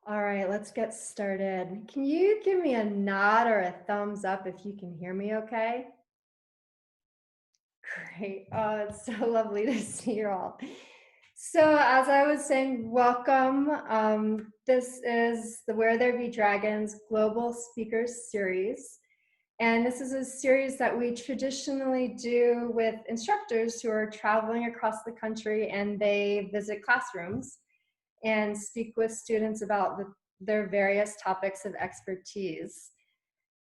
All right, let's get started. Can you give me a nod or a thumbs up if you can hear me okay? Great. Oh, it's so lovely to see you all. So, as I was saying, welcome. This is the Where There Be Dragons Global Speakers Series. And this is a series that we traditionally do with instructors who are traveling across the country and they visit classrooms and speak with students about their various topics of expertise.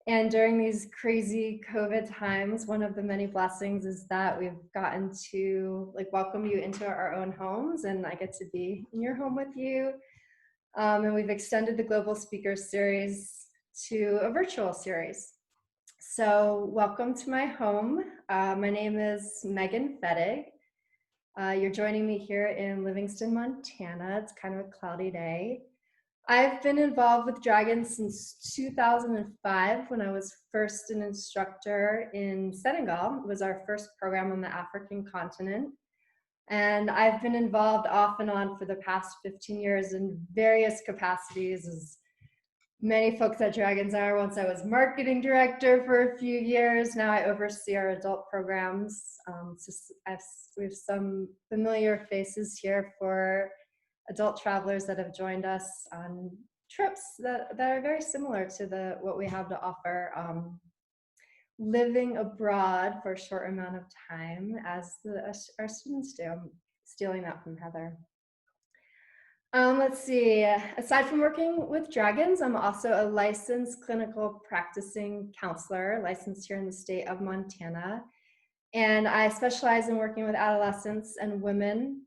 And during these crazy COVID times, one of the many blessings is that we've gotten to welcome you into our own homes, and I get to be in your home with you. And we've extended the Global Speaker Series to a virtual series. So welcome to my home. My name is Megan Fettig. You're joining me here in Livingston, Montana. It's kind of a cloudy day. I've been involved with dragons since 2005 when I was first an instructor in Senegal. It was our first program on the African continent. And I've been involved off and on for the past 15 years in various capacities, as many folks at Dragons are. Once I was marketing director for a few years. Now I oversee our adult programs. We have some familiar faces here for adult travelers that have joined us on trips that are very similar to what we have to offer, living abroad for a short amount of time as our students do. I'm stealing that from Heather. Let's see, aside from working with dragons, I'm also a licensed clinical practicing counselor, licensed here in the state of Montana. And I specialize in working with adolescents and women.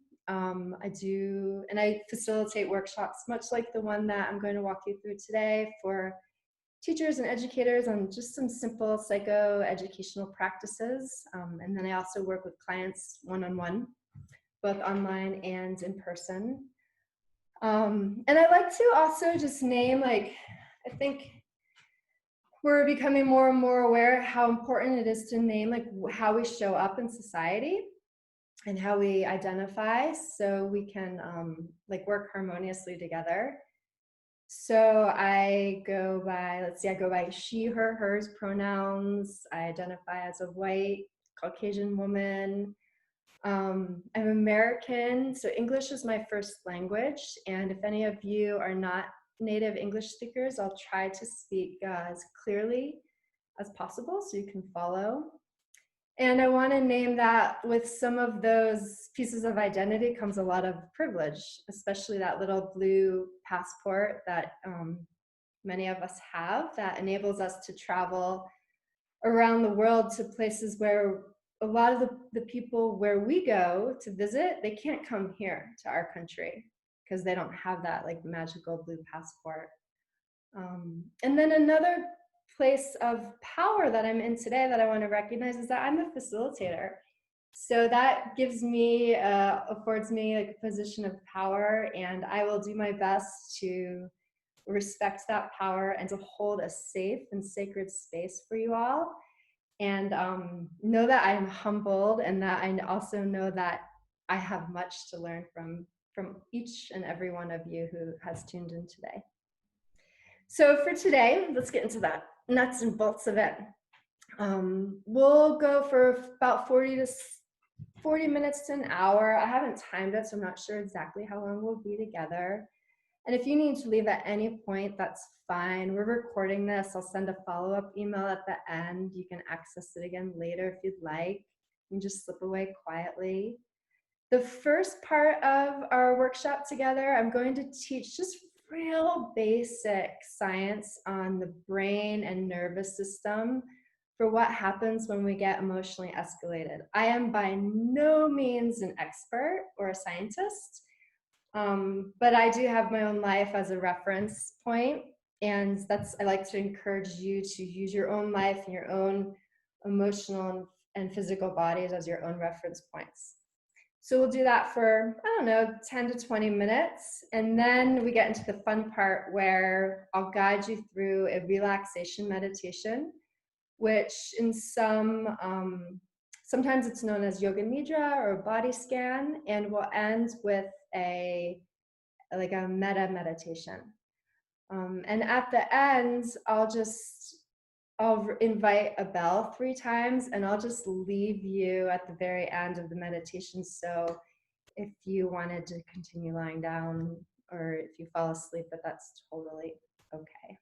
I facilitate workshops much like the one that I'm going to walk you through today for teachers and educators on just some simple psychoeducational practices. And then I also work with clients one-on-one, both online and in person. And I like to also just name, I think we're becoming more and more aware how important it is to name how we show up in society and how we identify so we can work harmoniously together. So I go by she, her, hers pronouns. I identify as a white Caucasian woman. I'm American, so English is my first language. And if any of you are not native English speakers, I'll try to speak as clearly as possible so you can follow. And I want to name that with some of those pieces of identity comes a lot of privilege, especially that little blue passport that many of us have that enables us to travel around the world to places where a lot of the people where we go to visit, they can't come here to our country because they don't have that magical blue passport. And then another place of power that I'm in today that I want to recognize is that I'm a facilitator. So that gives me, affords me a position of power, and I will do my best to respect that power and to hold a safe and sacred space for you all. And know that I am humbled, and that I also know that I have much to learn from each and every one of you who has tuned in today. So for today, let's get into that nuts and bolts of it. We'll go for about 40 minutes to an hour. I haven't timed it, so I'm not sure exactly how long we'll be together. And if you need to leave at any point, that's fine. We're recording this. I'll send a follow-up email at the end. You can access it again later if you'd like. You can just slip away quietly. The first part of our workshop together, I'm going to teach just real basic science on the brain and nervous system for what happens when we get emotionally escalated. I am by no means an expert or a scientist, but I do have my own life as a reference point, and I like to encourage you to use your own life and your own emotional and physical bodies as your own reference points. So we'll do that for, 10 to 20 minutes. And then we get into the fun part where I'll guide you through a relaxation meditation, which in sometimes it's known as yoga nidra or a body scan, and we'll end with a Metta meditation. And at the end, I'll invite a bell 3 times, and I'll just leave you at the very end of the meditation. So if you wanted to continue lying down, or if you fall asleep, that's totally okay.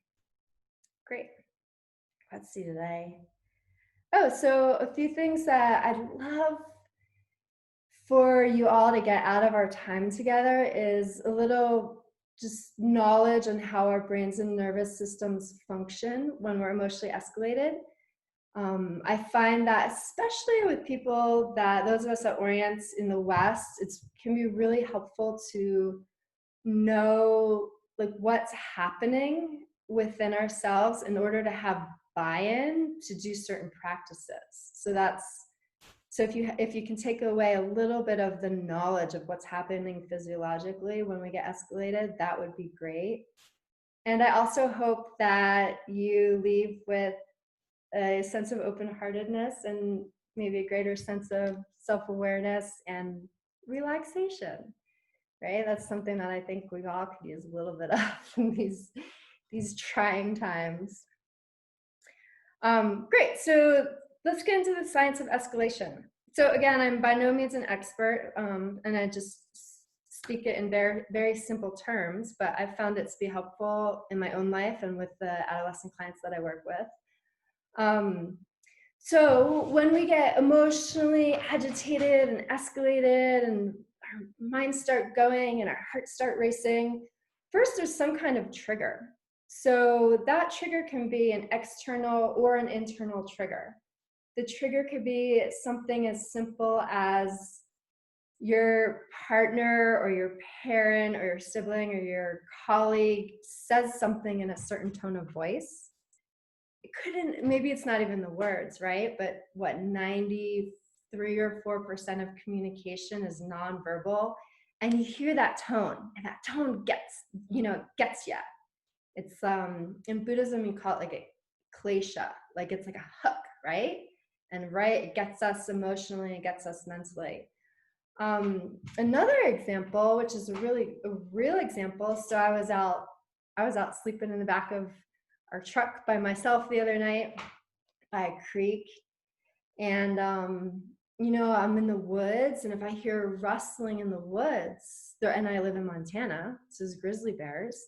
Great. Let's see today. Oh, so a few things that I'd love for you all to get out of our time together is a little just knowledge on how our brains and nervous systems function when we're emotionally escalated. I find that especially with people those of us that orient in the West, it can be really helpful to know like what's happening within ourselves in order to have buy-in to do certain practices. So if you can take away a little bit of the knowledge of what's happening physiologically when we get escalated, that would be great. And I also hope that you leave with a sense of open-heartedness and maybe a greater sense of self-awareness and relaxation, right? That's something that I think we all could use a little bit of in these trying times. Great, so let's get into the science of escalation. So again, I'm by no means an expert, and I just speak it in very, very simple terms, but I've found it to be helpful in my own life and with the adolescent clients that I work with. So when we get emotionally agitated and escalated and our minds start going and our hearts start racing, first there's some kind of trigger. So that trigger can be an external or an internal trigger. The trigger could be something as simple as your partner or your parent or your sibling or your colleague says something in a certain tone of voice. Maybe it's not even the words, right? But what, 93 or 4% of communication is nonverbal. And you hear that tone, and that tone gets you. It's in Buddhism, you call it like a klesha, like it's like a hook, right? And it gets us emotionally, it gets us mentally. Another example, which is a real example. So I was out sleeping in the back of our truck by myself the other night by a creek, and I'm in the woods, and if I hear rustling in the woods there, and I live in Montana, so there's grizzly bears,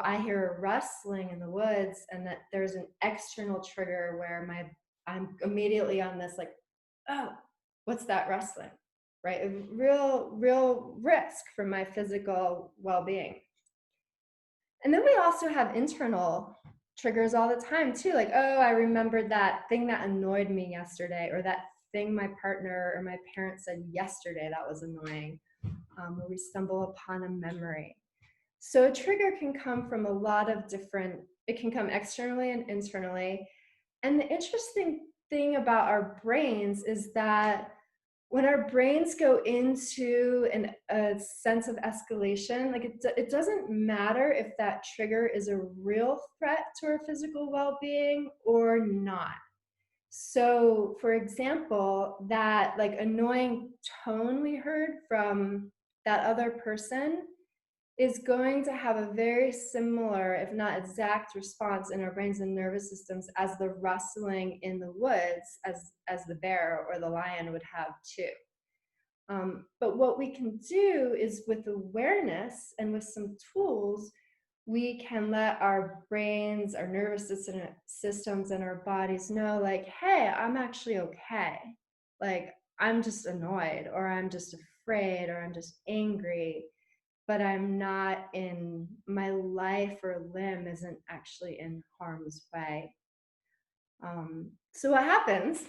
I hear a rustling in the woods, and that there's an external trigger where I'm immediately on this like, oh, what's that rustling, right? A real risk for my physical well-being. And then we also have internal triggers all the time too, like, oh, I remembered that thing that annoyed me yesterday, or that thing my partner or my parents said yesterday that was annoying, or we stumble upon a memory. So a trigger can come from a lot of it can come externally and internally. And the interesting thing about our brains is that when our brains go into a sense of escalation, like it doesn't matter if that trigger is a real threat to our physical well-being or not. So for example, that like annoying tone we heard from that other person is going to have a very similar, if not exact, response in our brains and nervous systems as the rustling in the woods, as the bear or the lion would have too. But what we can do is, with awareness and with some tools, we can let our brains, our nervous systems, and our bodies know, like, hey, I'm actually okay. Like, I'm just annoyed, or I'm just afraid, or I'm just angry, but I'm not my life or limb isn't actually in harm's way. So what happens?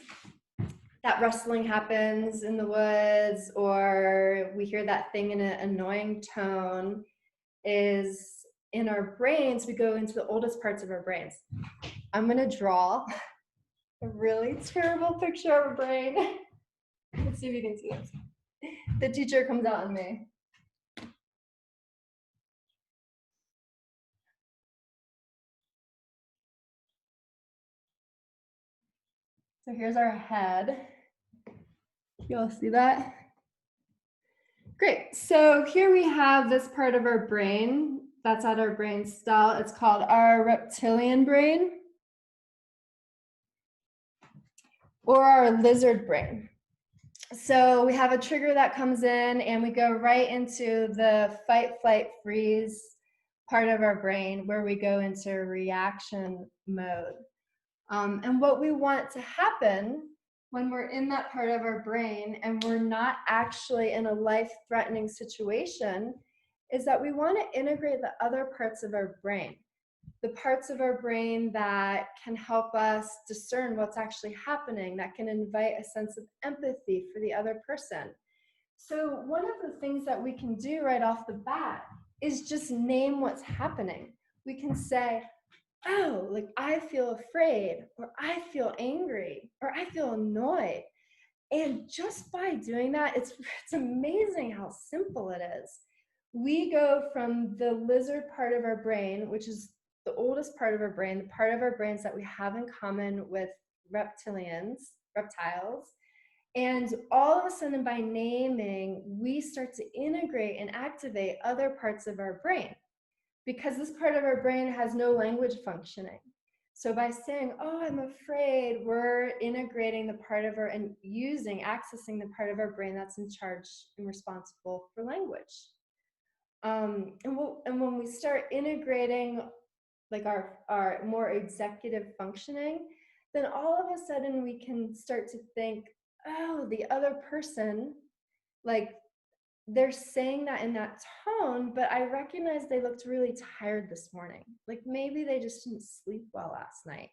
That rustling happens in the woods, or we hear that thing in an annoying tone, is in our brains, we go into the oldest parts of our brains. I'm going to draw a really terrible picture of a brain. Let's see if you can see this. The teacher comes out in me. So here's our head. You all see that? Great. So here we have this part of our brain. That's at our brain cell. It's called our reptilian brain or our lizard brain. So we have a trigger that comes in and we go right into the fight, flight, freeze part of our brain where we go into reaction mode. And what we want to happen when we're in that part of our brain and we're not actually in a life-threatening situation is that we want to integrate the other parts of our brain. The parts of our brain that can help us discern what's actually happening, that can invite a sense of empathy for the other person. So one of the things that we can do right off the bat is just name what's happening. We can say, oh, like I feel afraid, or I feel angry, or I feel annoyed. And just by doing that, it's amazing how simple it is. We go from the lizard part of our brain, which is the oldest part of our brain, the part of our brains that we have in common with reptiles. And all of a sudden, by naming, we start to integrate and activate other parts of our brain because this part of our brain has no language functioning. So by saying, oh, I'm afraid, we're integrating the part of our and accessing the part of our brain that's in charge and responsible for language. And when we start integrating like our more executive functioning, then all of a sudden we can start to think, oh, the other person, like they're saying that in that tone, but I recognize they looked really tired this morning. Like maybe they just didn't sleep well last night,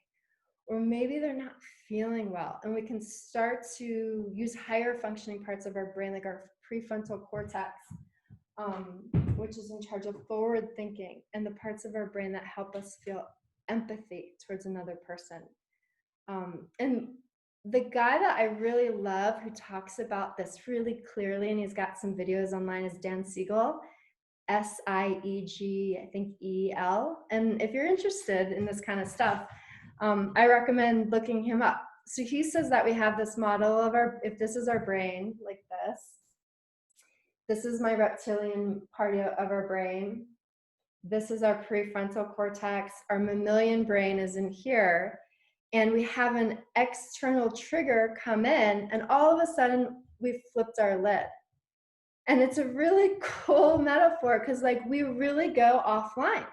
or maybe they're not feeling well. And we can start to use higher functioning parts of our brain, like our prefrontal cortex, which is in charge of forward thinking, and the parts of our brain that help us feel empathy towards another person. And the guy that I really love who talks about this really clearly, and he's got some videos online, is Dan Siegel, Sieg, I think E-L. And if you're interested in this kind of stuff, I recommend looking him up. So he says that we have this model of if this is our brain, like this is my reptilian part of our brain. This is our prefrontal cortex. Our mammalian brain is in here. And we have an external trigger come in, and all of a sudden we've flipped our lid. And it's a really cool metaphor because like we really go offline.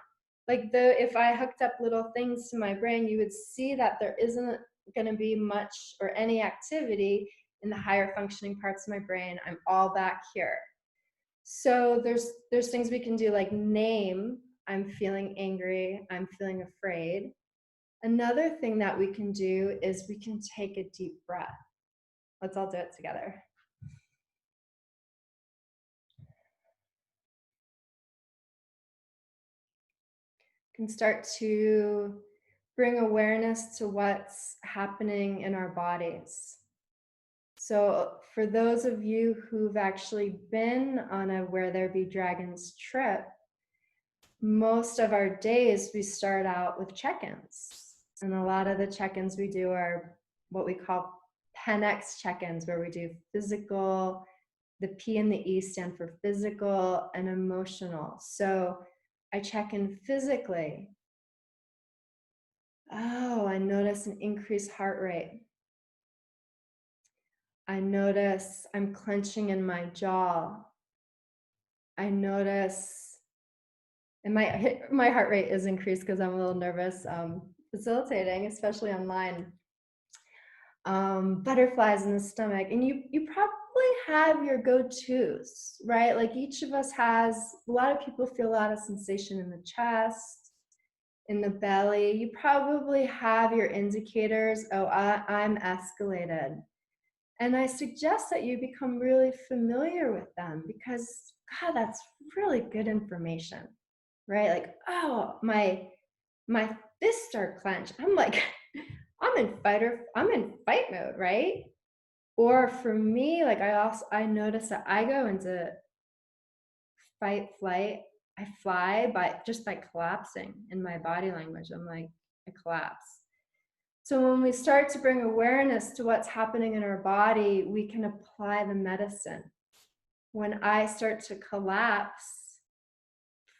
Like if I hooked up little things to my brain, you would see that there isn't going to be much or any activity in the higher functioning parts of my brain. I'm all back here. So there's things we can do like name, I'm feeling angry, I'm feeling afraid. Another thing that we can do is we can take a deep breath. Let's all do it together. We can start to bring awareness to what's happening in our bodies. So for those of you who've actually been on a Where There Be Dragons trip, most of our days we start out with check-ins. And a lot of the check-ins we do are what we call PENX check-ins, where we do physical, the P and the E stand for physical and emotional. So I check in physically. Oh, I notice an increased heart rate. I notice I'm clenching in my jaw. I notice, and my heart rate is increased because I'm a little nervous facilitating, especially online. Butterflies in the stomach, and you probably have your go-tos, right? Like each of us has, a lot of people feel a lot of sensation in the chest, in the belly. You probably have your indicators. Oh, I'm escalated. And I suggest that you become really familiar with them because, God, that's really good information, right? Like, oh, my fists are clenched. I'm like, I'm in fight mode, right? Or for me, like I notice that I go into fight, flight. I fly by collapsing in my body language. I'm like, I collapse. So when we start to bring awareness to what's happening in our body, we can apply the medicine. When I start to collapse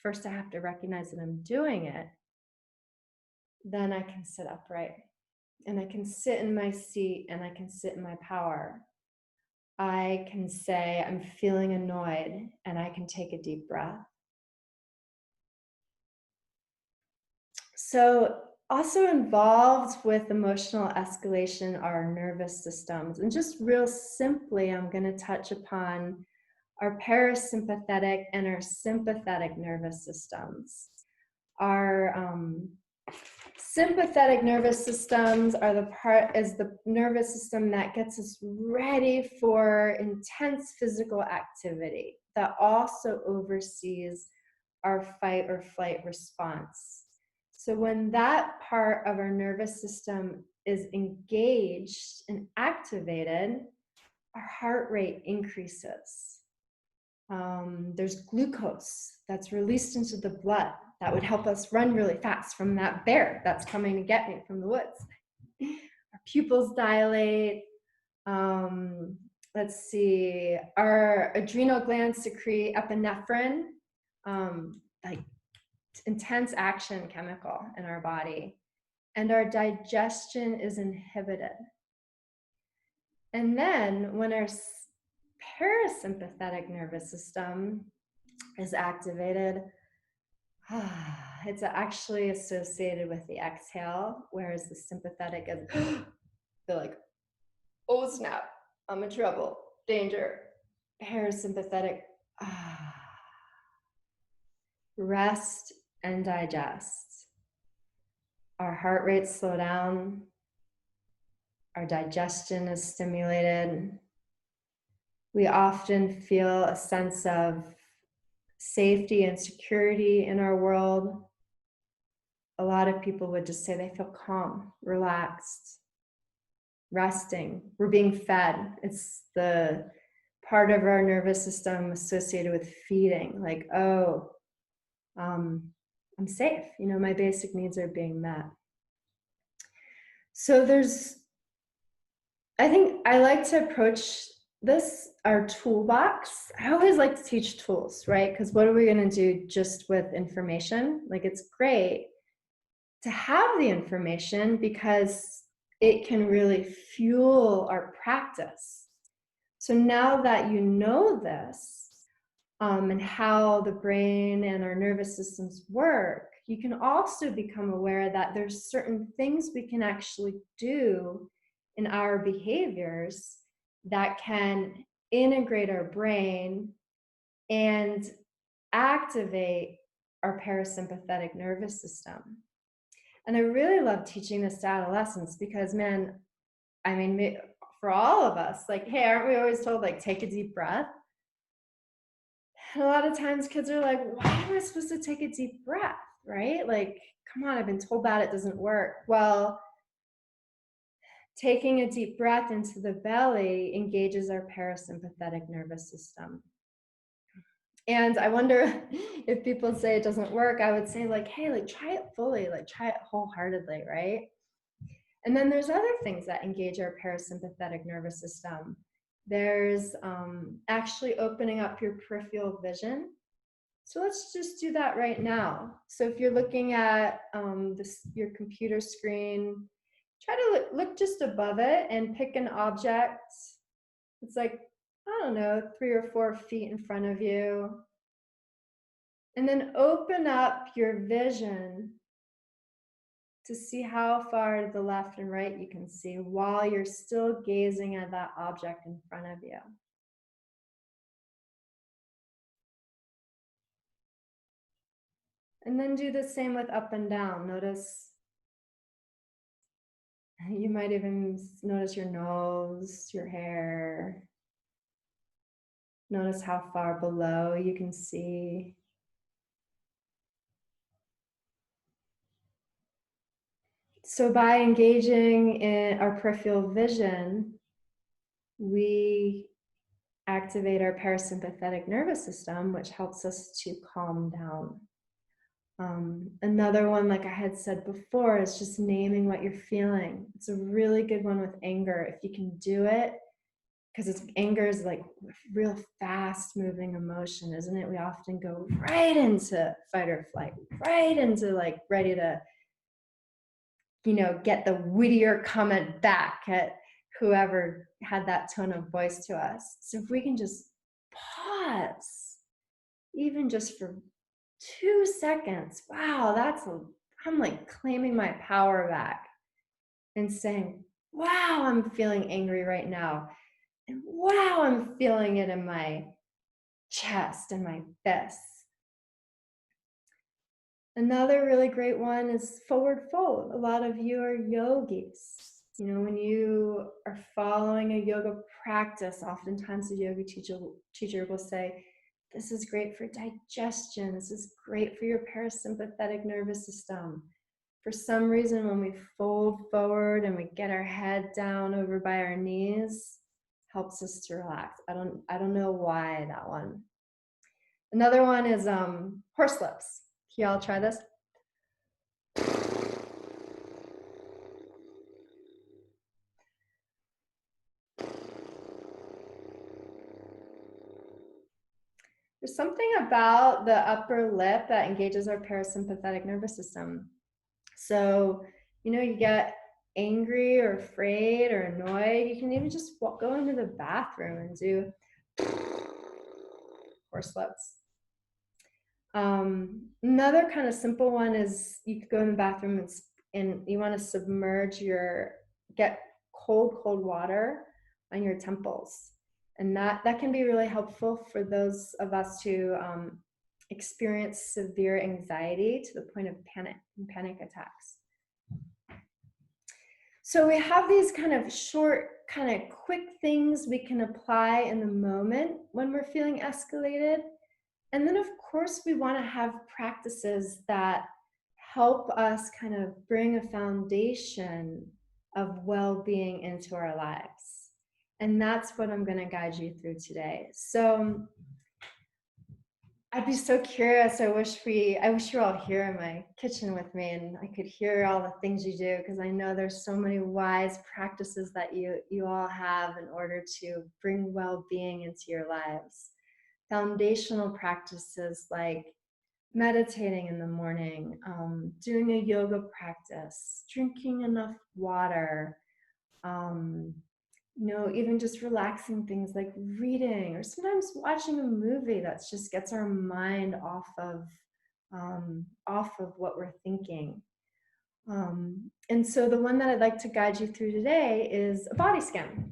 first I have to recognize that I'm doing it. Then I can sit upright and I can sit in my seat and I can sit in my power. I can say, I'm feeling annoyed, and I can take a deep breath. So, also involved with emotional escalation are nervous systems. And just real simply, I'm going to touch upon our parasympathetic and our sympathetic nervous systems. Our sympathetic nervous systems are the nervous system that gets us ready for intense physical activity, that also oversees our fight or flight response. So when that part of our nervous system is engaged and activated, our heart rate increases. There's glucose that's released into the blood that would help us run really fast from that bear that's coming to get me from the woods. Our pupils dilate. Let's see, our adrenal glands secrete epinephrine, like intense action chemical in our body, and our digestion is inhibited. And then when our parasympathetic nervous system is activated, it's actually associated with the exhale, whereas the sympathetic is they're like, oh snap, I'm in trouble, danger. Parasympathetic, rest and digest. Our heart rates slow down, our digestion is stimulated. We often feel a sense of safety and security in our world. A lot of people would just say they feel calm, relaxed, resting. We're being fed. It's the part of our nervous system associated with feeding, like, oh, I'm safe. You know, my basic needs are being met. So I think I like to approach this, our toolbox. I always like to teach tools, right? Because what are we going to do just with information? Like, it's great to have the information because it can really fuel our practice. So now that you know this, and how the brain and our nervous systems work, you can also become aware that there's certain things we can actually do in our behaviors that can integrate our brain and activate our parasympathetic nervous system. And I really love teaching this to adolescents because, man, I mean, for all of us, like, hey, aren't we always told, like, take a deep breath? And a lot of times kids are like, why am I supposed to take a deep breath, right? Like, come on, I've been told that it doesn't work. Well, taking a deep breath into the belly engages our parasympathetic nervous system. And I wonder if people say it doesn't work, I would say, like, hey, like, try it fully, like, try it wholeheartedly, right? And then there's other things that engage our parasympathetic nervous system. There's actually opening up your peripheral vision. So let's just do that right now. So if you're looking at your computer screen, try to look just above it and pick an object. It's like, I don't know, 3 or 4 feet in front of you. And then open up your vision to see how far to the left and right you can see while you're still gazing at that object in front of you. And then do the same with up and down. Notice, you might even notice your nose, your hair. Notice how far below you can see. So by engaging in our peripheral vision, we activate our parasympathetic nervous system, which helps us to calm down. Another one, like I had said before, is just naming what you're feeling. It's a really good one with anger. If you can do it because anger is like real fast moving emotion, isn't it? We often go right into fight or flight, right into like ready to, get the wittier comment back at whoever had that tone of voice to us. So if we can just pause, even just for 2 seconds, wow, I'm like claiming my power back and saying, wow, I'm feeling angry right now. And wow, I'm feeling it in my chest and my fists. Another really great one is forward fold. A lot of you are yogis. When you are following a yoga practice, oftentimes the yoga teacher will say, this is great for digestion. This is great for your parasympathetic nervous system. For some reason, when we fold forward and we get our head down over by our knees, helps us to relax. I don't know why that one. Another one is horse lips. Can y'all try this? There's something about the upper lip that engages our parasympathetic nervous system. So, you get angry or afraid or annoyed, you can even just go into the bathroom and do horse lips. Another kind of simple one is you could go in the bathroom and you want to get cold water on your temples. And that can be really helpful for those of us who experience severe anxiety to the point of panic attacks. So we have these kind of short, kind of quick things we can apply in the moment when we're feeling escalated. And then, of course, we want to have practices that help us kind of bring a foundation of well-being into our lives. And that's what I'm going to guide you through today. So I'd be so curious. I wish you were all here in my kitchen with me and I could hear all the things you do, because I know there's so many wise practices that you all have in order to bring well-being into your lives. Foundational practices like meditating in the morning, doing a yoga practice, drinking enough water, even just relaxing things like reading, or sometimes watching a movie that just gets our mind off of what we're thinking. And so the one that I'd like to guide you through today is a body scan.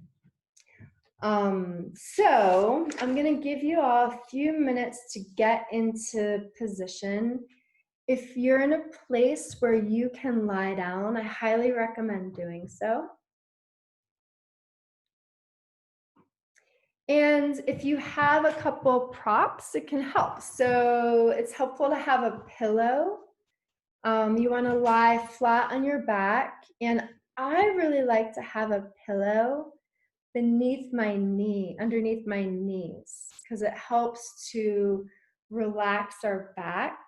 So I'm going to give you all a few minutes to get into position. If you're in a place where you can lie down, I highly recommend doing so. And if you have a couple props, it can help. So it's helpful to have a pillow. You want to lie flat on your back. And I really like to have a pillow underneath my knees, because it helps to relax our back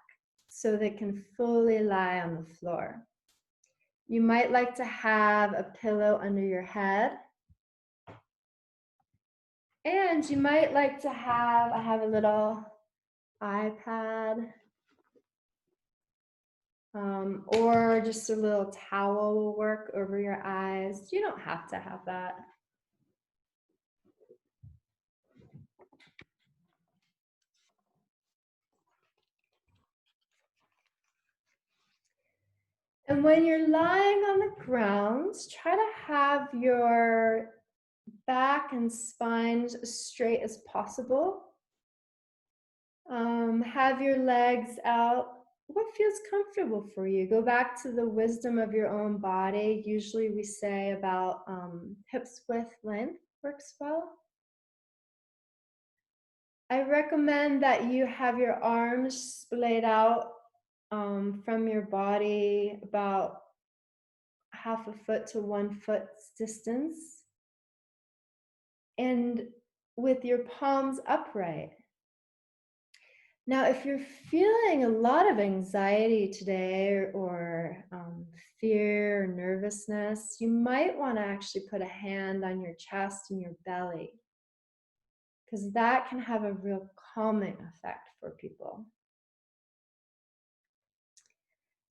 so they can fully lie on the floor. You might like to have a pillow under your head. And you might like to I have a little iPad, or just a little towel will work over your eyes. You don't have to have that. And when you're lying on the ground, try to have your back and spine as straight as possible. Have your legs out. What feels comfortable for you? Go back to the wisdom of your own body. Usually we say about hips width length works well. I recommend that you have your arms splayed out from your body about 1/2 foot to 1 foot's distance, and with your palms upright. Now, if you're feeling a lot of anxiety today, or fear or nervousness, you might want to actually put a hand on your chest and your belly. because that can have a real calming effect for people.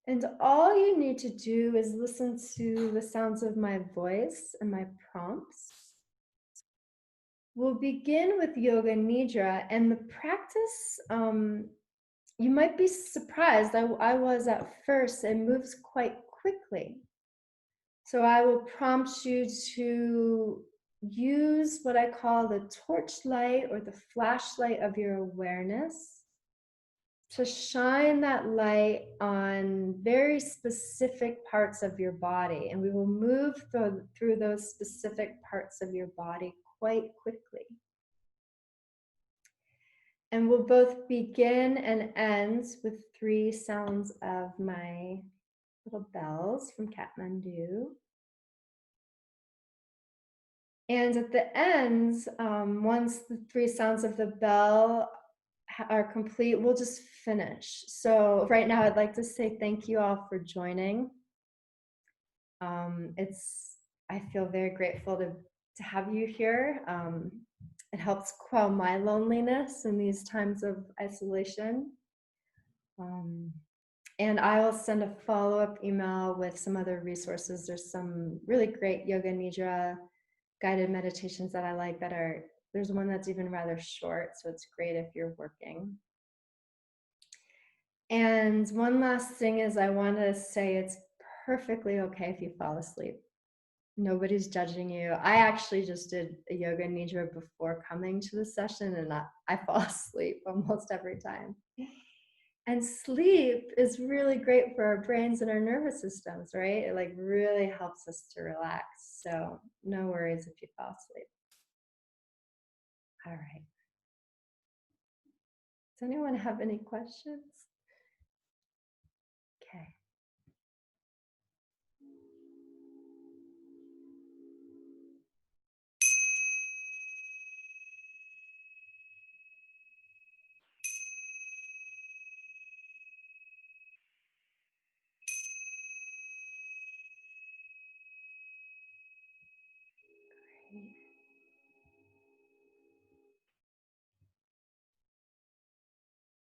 And all you need to do is listen to the sounds of my voice and my prompts. We'll begin with Yoga Nidra, and the practice, you might be surprised, I was at first, it moves quite quickly. So I will prompt you to use what I call the torchlight or the flashlight of your awareness to shine that light on very specific parts of your body. And we will move through those specific parts of your body quite quickly. And we'll both begin and end with 3 sounds of my little bells from Kathmandu. And at the end, once the 3 sounds of the bell are complete, we'll just finish. So right now I'd like to say thank you all for joining. I feel very grateful to have you here. It helps quell my loneliness in these times of isolation. And I will send a follow-up email with some other resources. There's some really great Yoga Nidra guided meditations that I like there's one that's even rather short, so it's great if you're working. And one last thing is I want to say it's perfectly okay if you fall asleep. Nobody's judging you. I actually just did a Yoga Nidra before coming to the session, and I fall asleep almost every time. And sleep is really great for our brains and our nervous systems, right? It like really helps us to relax. So no worries if you fall asleep. All right. Does anyone have any questions? Okay. Great.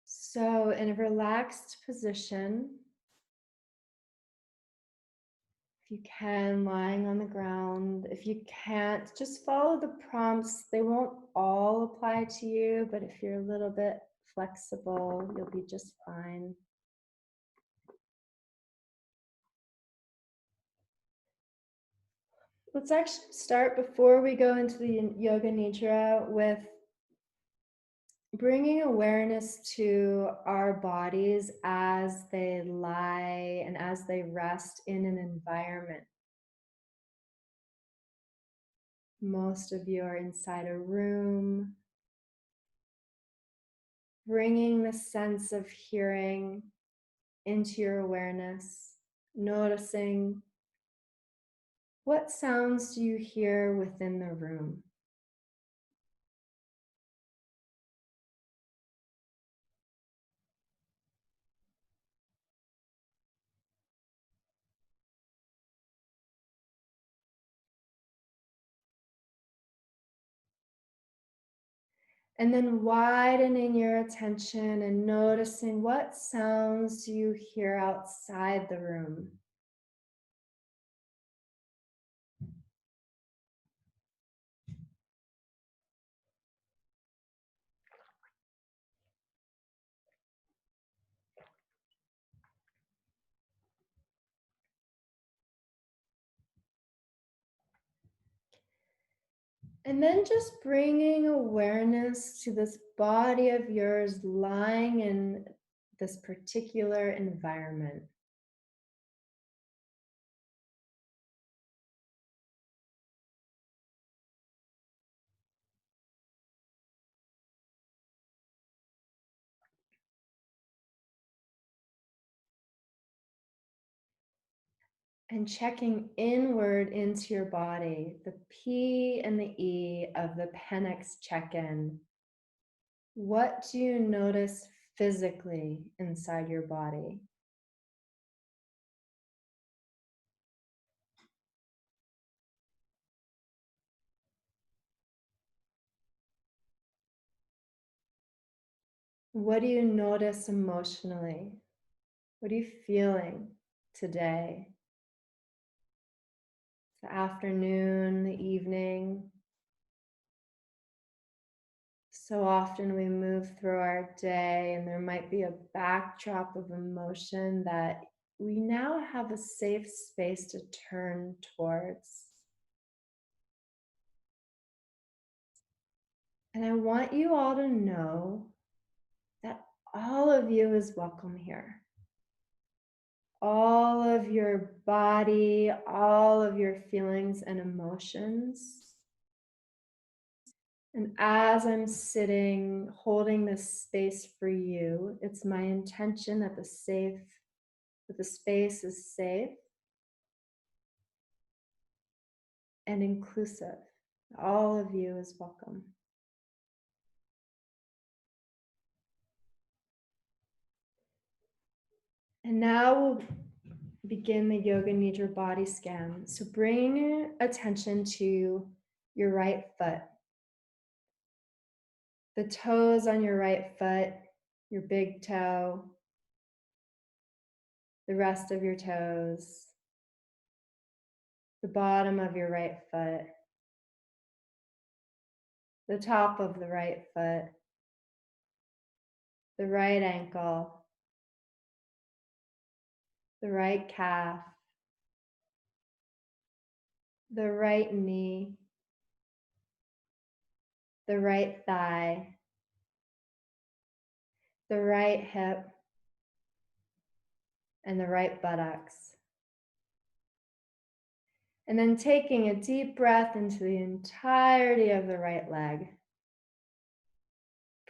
So in a relaxed position, if you can, lying on the ground. If you can't, just follow the prompts. They won't all apply to you, but if you're a little bit flexible, you'll be just fine. Let's actually start before we go into the Yoga Nidra with bringing awareness to our bodies as they lie and as they rest in an environment. Most of you are inside a room, bringing the sense of hearing into your awareness, noticing what sounds do you hear within the room. And then widening your attention and noticing what sounds do you hear outside the room. And then just bringing awareness to this body of yours lying in this particular environment. And checking inward into your body, the P and the E of the Penix check-in. What do you notice physically inside your body? What do you notice emotionally? What are you feeling today? The afternoon, the evening. So often we move through our day and there might be a backdrop of emotion that we now have a safe space to turn towards. And I want you all to know that all of you is welcome here. All of your body, all of your feelings and emotions. And as I'm sitting, holding this space for you, it's my intention that the space is safe and inclusive. All of you is welcome. And now we'll begin the Yoga Nidra body scan. So bring attention to your right foot. The toes on your right foot, your big toe, the rest of your toes, the bottom of your right foot, the top of the right foot, the right ankle, the right calf, the right knee, the right thigh, the right hip, and the right buttocks. And then taking a deep breath into the entirety of the right leg.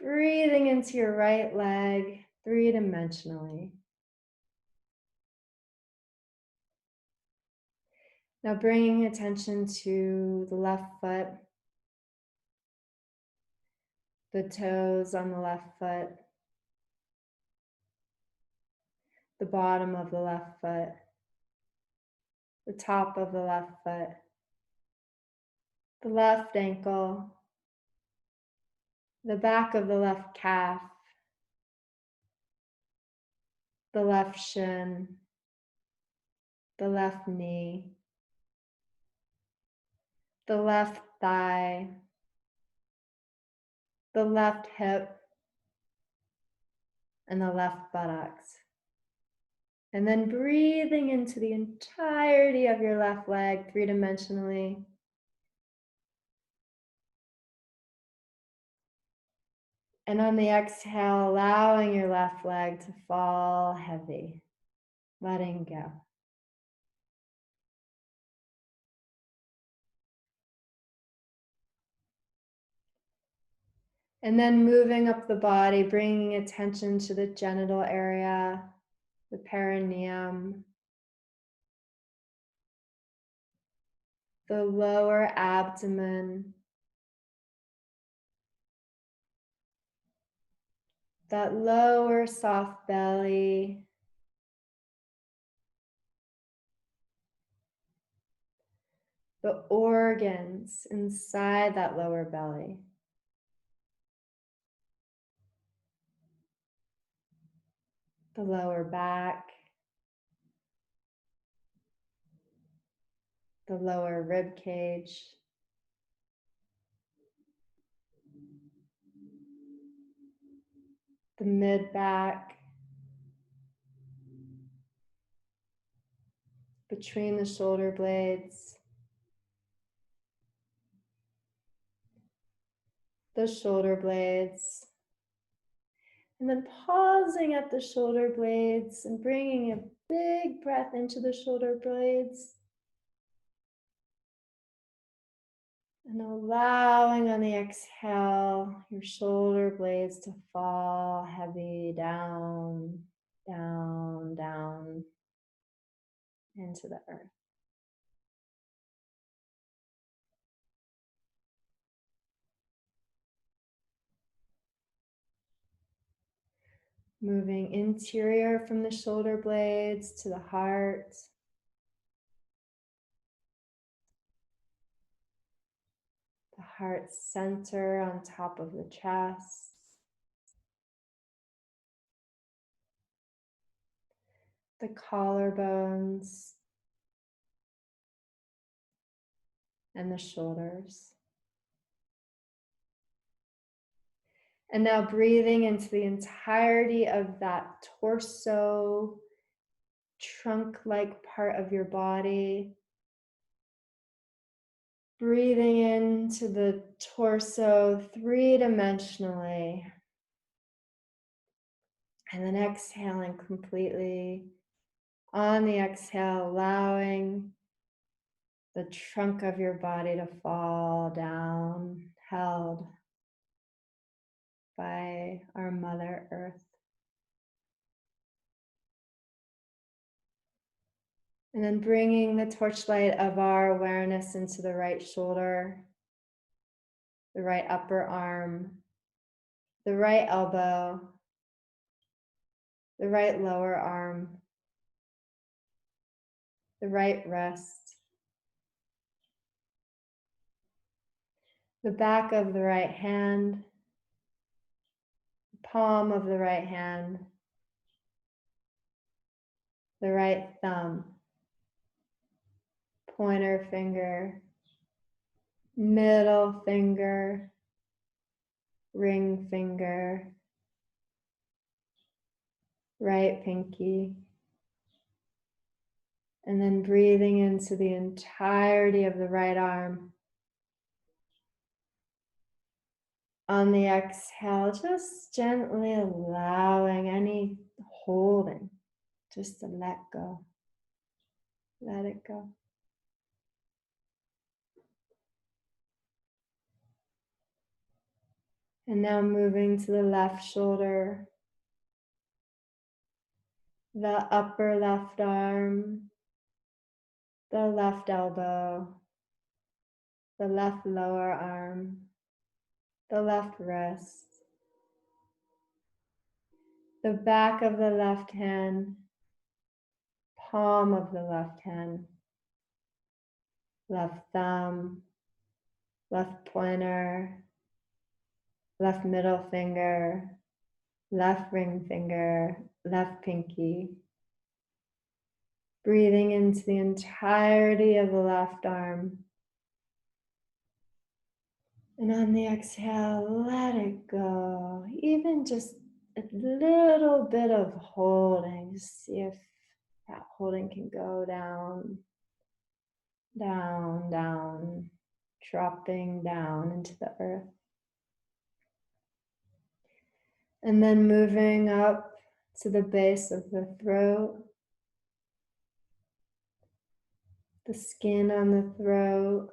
Breathing into your right leg three-dimensionally. Now bringing attention to the left foot, the toes on the left foot, the bottom of the left foot, the top of the left foot, the left ankle, the back of the left calf, the left shin, the left knee, the left thigh, the left hip, and the left buttocks. And then breathing into the entirety of your left leg three-dimensionally. And on the exhale, allowing your left leg to fall heavy, letting go. And then moving up the body, bringing attention to the genital area, the perineum, the lower abdomen, that lower soft belly, the organs inside that lower belly. The lower back, the lower rib cage, the mid back, between the shoulder blades, the shoulder blades, and then pausing at the shoulder blades and bringing a big breath into the shoulder blades. And allowing on the exhale, your shoulder blades to fall heavy down, down, down into the earth. Moving interior from the shoulder blades to the heart. The heart center on top of the chest. the collarbones, and the shoulders. And now breathing into the entirety of that torso, trunk-like part of your body. Breathing into the torso three-dimensionally. And then exhaling completely. On the exhale, allowing the trunk of your body to fall down, held by our Mother Earth. And then bringing the torchlight of our awareness into the right shoulder, the right upper arm, the right elbow, the right lower arm, the right wrist, the back of the right hand, the palm of the right hand, the right thumb, pointer finger, middle finger, ring finger, right pinky, and then breathing into the entirety of the right arm. On the exhale, just gently allowing any holding just to let go. Let it go. And now moving to the left shoulder, the upper left arm, the left elbow, the left lower arm, the left wrist, the back of the left hand, palm of the left hand, left thumb, left pointer, left middle finger, left ring finger, left pinky. Breathing into the entirety of the left arm. And on the exhale, let it go. Even just a little bit of holding. Just see if that holding can go down, down, down, dropping down into the earth. And then moving up to the base of the throat, the skin on the throat,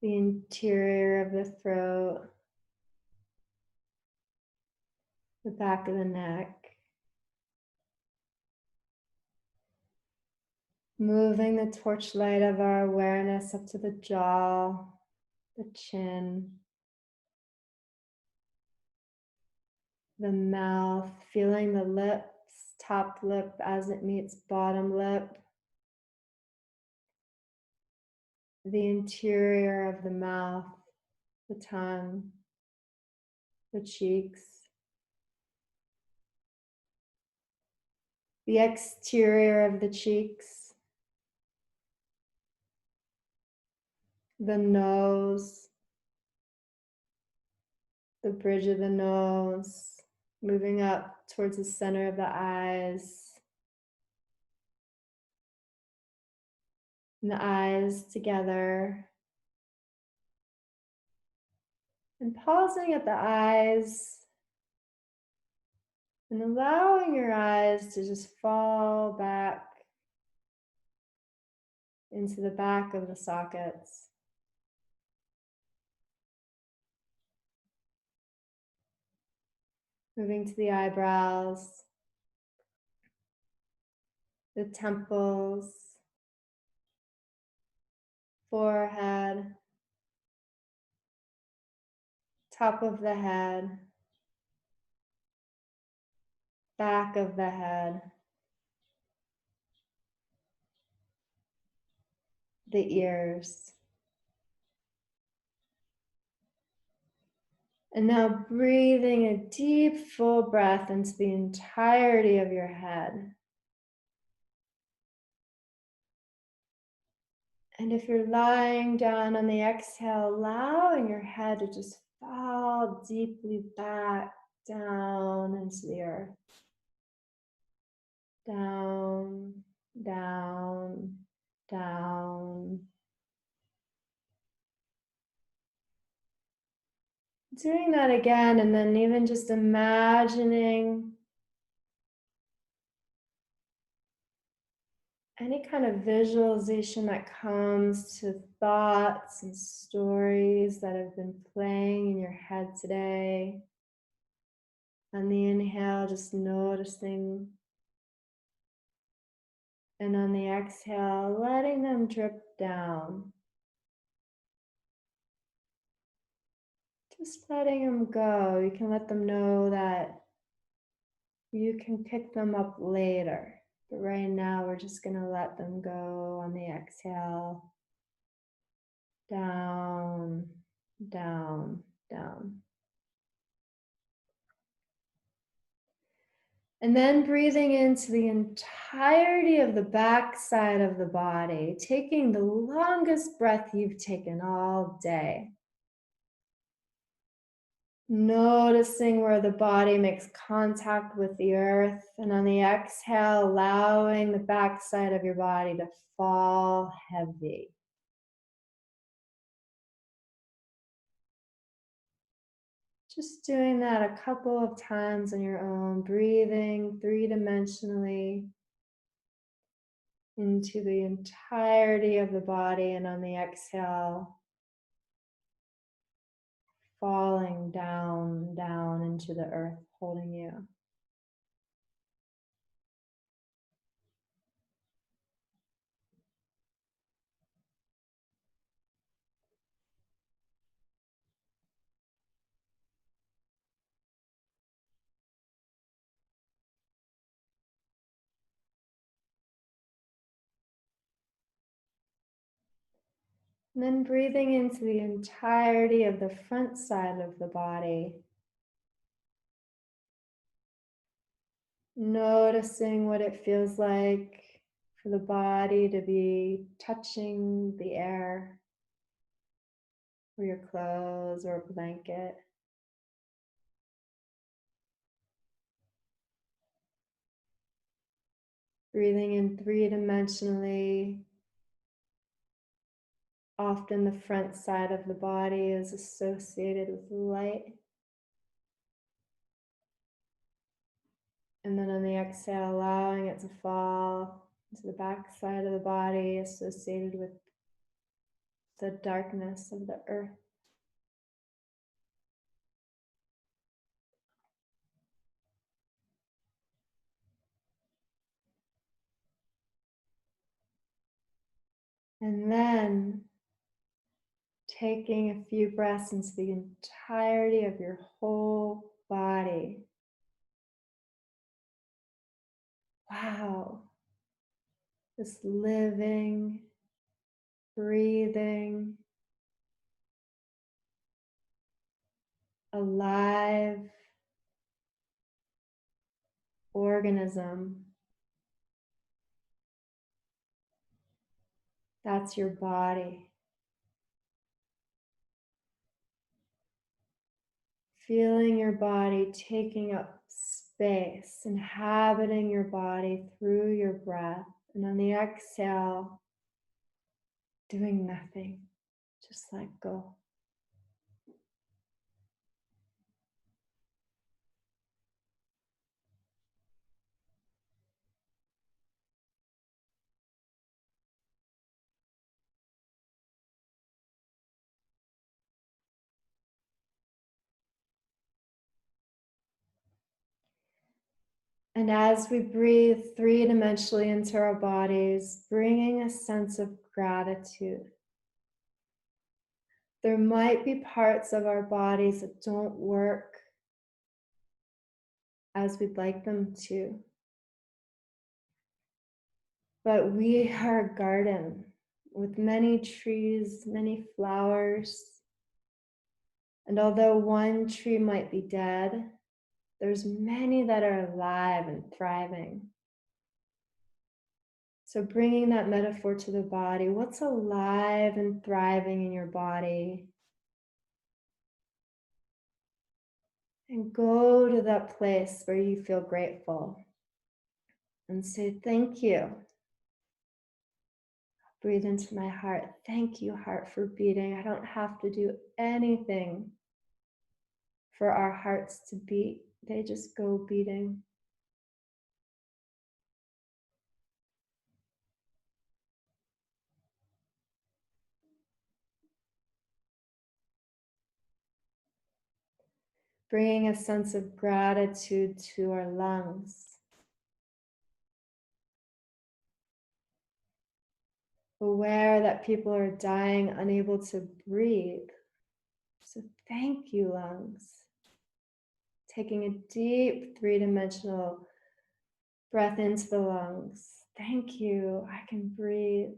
the interior of the throat, the back of the neck. Moving the torchlight of our awareness up to the jaw, the chin, the mouth, feeling the lips, top lip as it meets bottom lip, the interior of the mouth, the tongue, the cheeks, the exterior of the cheeks, the nose, the bridge of the nose, moving up towards the center of the eyes, and the eyes together. And pausing at the eyes and allowing your eyes to just fall back into the back of the sockets. Moving to the eyebrows, the temples, forehead, top of the head, back of the head, the ears. And now breathing a deep, full breath into the entirety of your head. And if you're lying down on the exhale, allowing your head to just fall deeply back down into the earth. Down, down, down. Doing that again, and then even just imagining any kind of visualization that comes to thoughts and stories that have been playing in your head today. On the inhale, just noticing. And on the exhale, letting them drip down. Just letting them go. You can let them know that you can pick them up later. But right now, we're just going to let them go on the exhale. Down, down, down. And then breathing into the entirety of the back side of the body, taking the longest breath you've taken all day. Noticing where the body makes contact with the earth, and on the exhale, allowing the back side of your body to fall heavy. Just doing that a couple of times on your own, breathing three-dimensionally into the entirety of the body, and on the exhale, falling down, down into the earth, holding you. And then breathing into the entirety of the front side of the body. Noticing what it feels like for the body to be touching the air, or your clothes, or a blanket. Breathing in three-dimensionally. Often the front side of the body is associated with light. And then on the exhale, allowing it to fall into the back side of the body associated with the darkness of the earth. And then taking a few breaths into the entirety of your whole body. Wow. This living, breathing, alive organism. That's your body. Feeling your body taking up space, inhabiting your body through your breath. And on the exhale, doing nothing. Just let go. And as we breathe three-dimensionally into our bodies, bringing a sense of gratitude. There might be parts of our bodies that don't work as we'd like them to. But we are a garden with many trees, many flowers, And although one tree might be dead, there's many that are alive and thriving. So bringing that metaphor to the body, what's alive and thriving in your body? And go to that place where you feel grateful and say, thank you. Breathe into my heart. Thank you, heart, for beating. I don't have to do anything for our hearts to beat. They just go beating. Bringing a sense of gratitude to our lungs. Aware that people are dying, unable to breathe. So thank you, lungs. Taking a deep three-dimensional breath into the lungs. Thank you, I can breathe.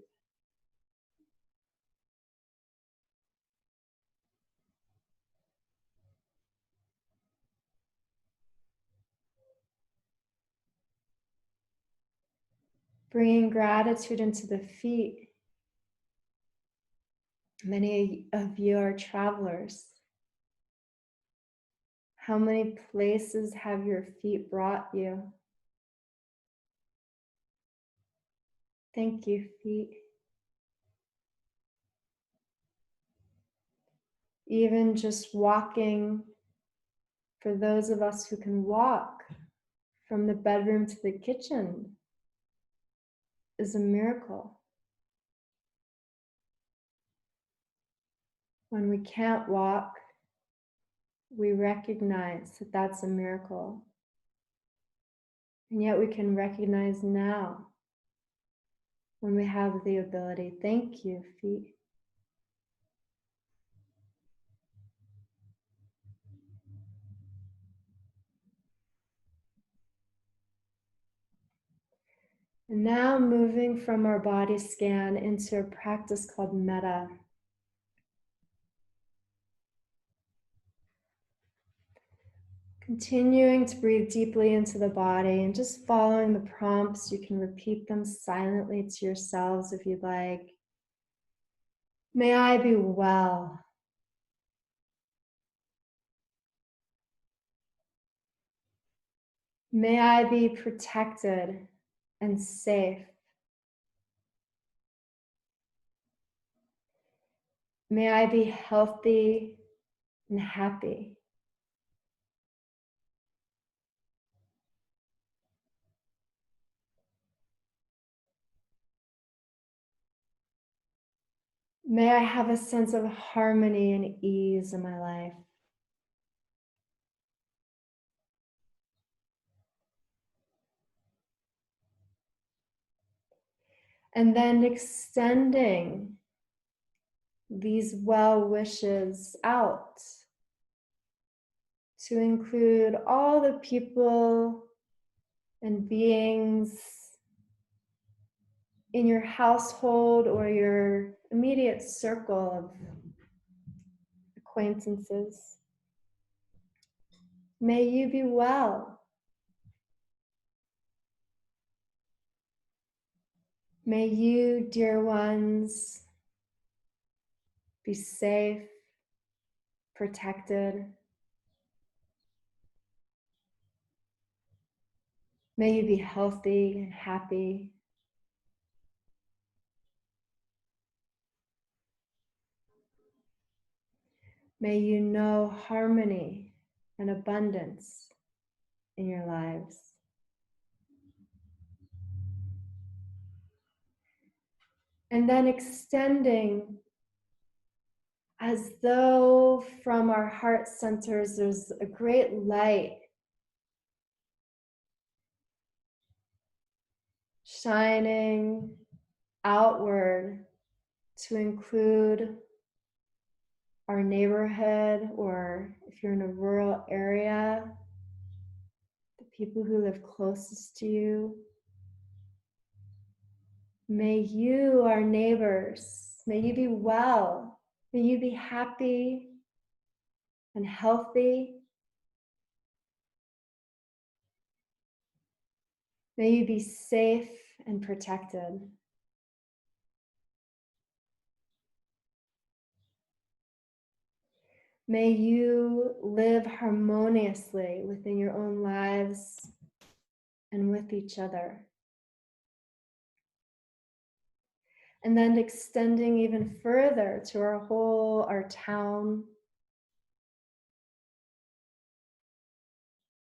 Bringing gratitude into the feet. Many of you are travelers. How many places have your feet brought you? Thank you, feet. Even just walking, for those of us who can walk from the bedroom to the kitchen, is a miracle. When we can't walk, we recognize that that's a miracle. And yet we can recognize now when we have the ability. Thank you, feet. And now moving from our body scan into a practice called Metta. Continuing to breathe deeply into the body and just following the prompts. You can repeat them silently to yourselves if you'd like. May I be well. May I be protected and safe. May I be healthy and happy. May I have a sense of harmony and ease in my life. And then extending these well wishes out to include all the people and beings in your household or your immediate circle of acquaintances. May you be well. May you, dear ones, be safe, protected. May you be healthy and happy. May you know harmony and abundance in your lives. And then extending as though from our heart centers there's a great light shining outward to include our neighborhood, or if you're in a rural area, the people who live closest to you. May you, our neighbors, may you be well. May you be happy. and healthy. May you be safe and protected. May you live harmoniously within your own lives and with each other. And then extending even further to our town.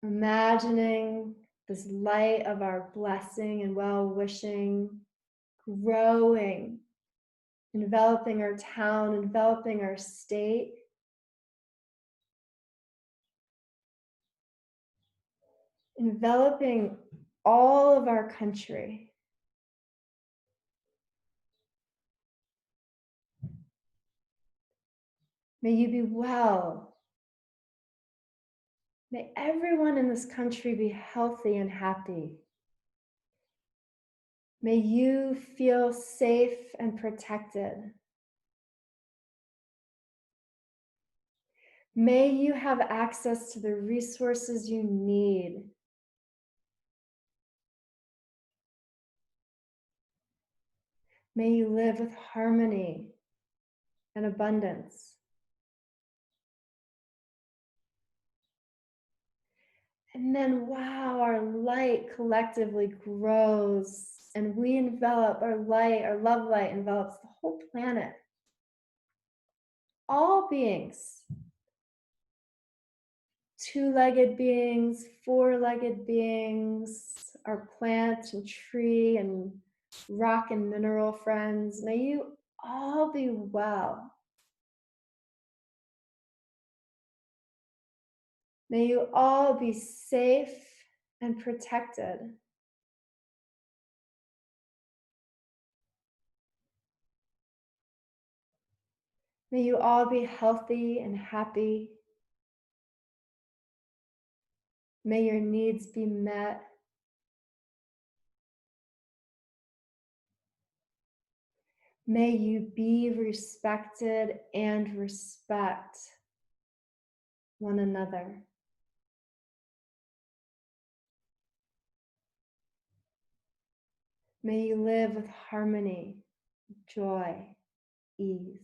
Imagining this light of our blessing and well-wishing growing, enveloping our town, enveloping our state. Enveloping all of our country. May you be well. May everyone in this country be healthy and happy. May you feel safe and protected. May you have access to the resources you need. May you live with harmony and abundance. And then, wow, our light collectively grows and we envelop our light, our love light envelops the whole planet. All beings, two-legged beings, four-legged beings, our plant and tree and rock and mineral friends, may you all be well. May you all be safe and protected. May you all be healthy and happy. May your needs be met. May you be respected and respect one another. May you live with harmony, joy, ease.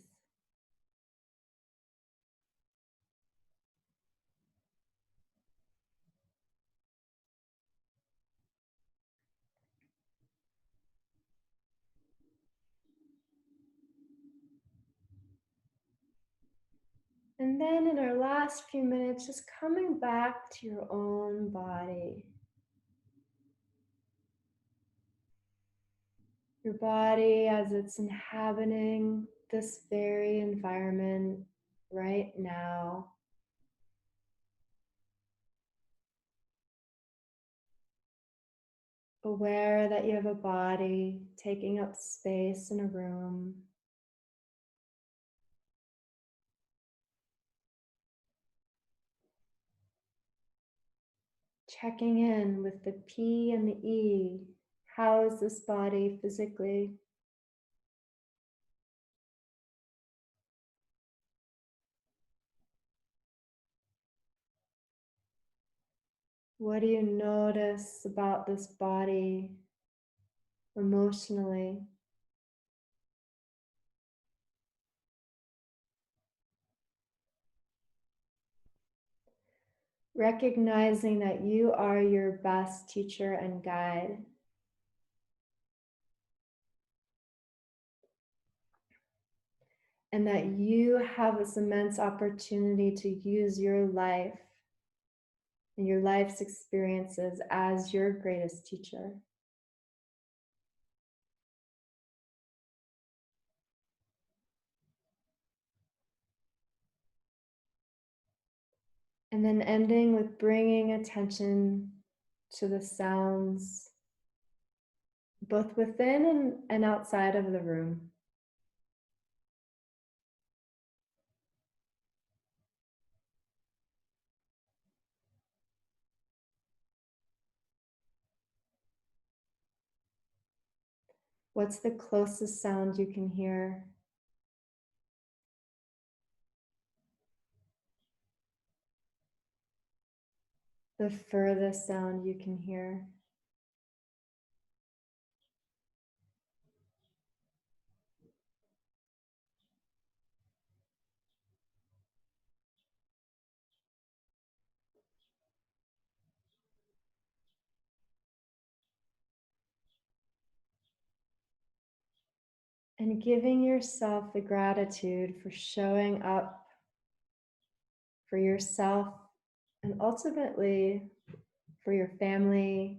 And then in our last few minutes, just coming back to your own body. Your body as it's inhabiting this very environment right now. Aware that you have a body taking up space in a room. Checking in with the P and the E. How is this body physically? What do you notice about this body emotionally? Recognizing that you are your best teacher and guide. And that you have this immense opportunity to use your life and your life's experiences as your greatest teacher. And then ending with bringing attention to the sounds both within and outside of the room. What's the closest sound you can hear? the furthest sound you can hear. And giving yourself the gratitude for showing up for yourself and ultimately for your family,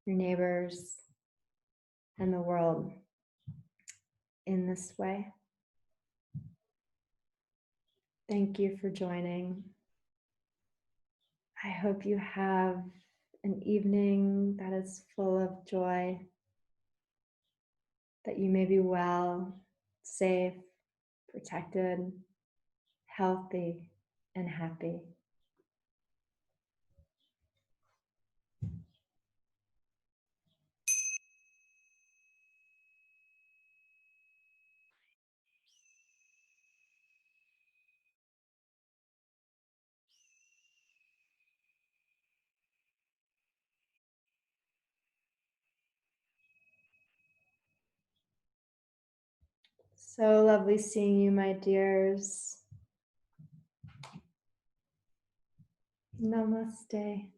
your neighbors, and the world in this way. Thank you for joining. I hope you have an evening that is full of joy, that you may be well, safe, protected, healthy, and happy. So lovely seeing you, my dears. Namaste.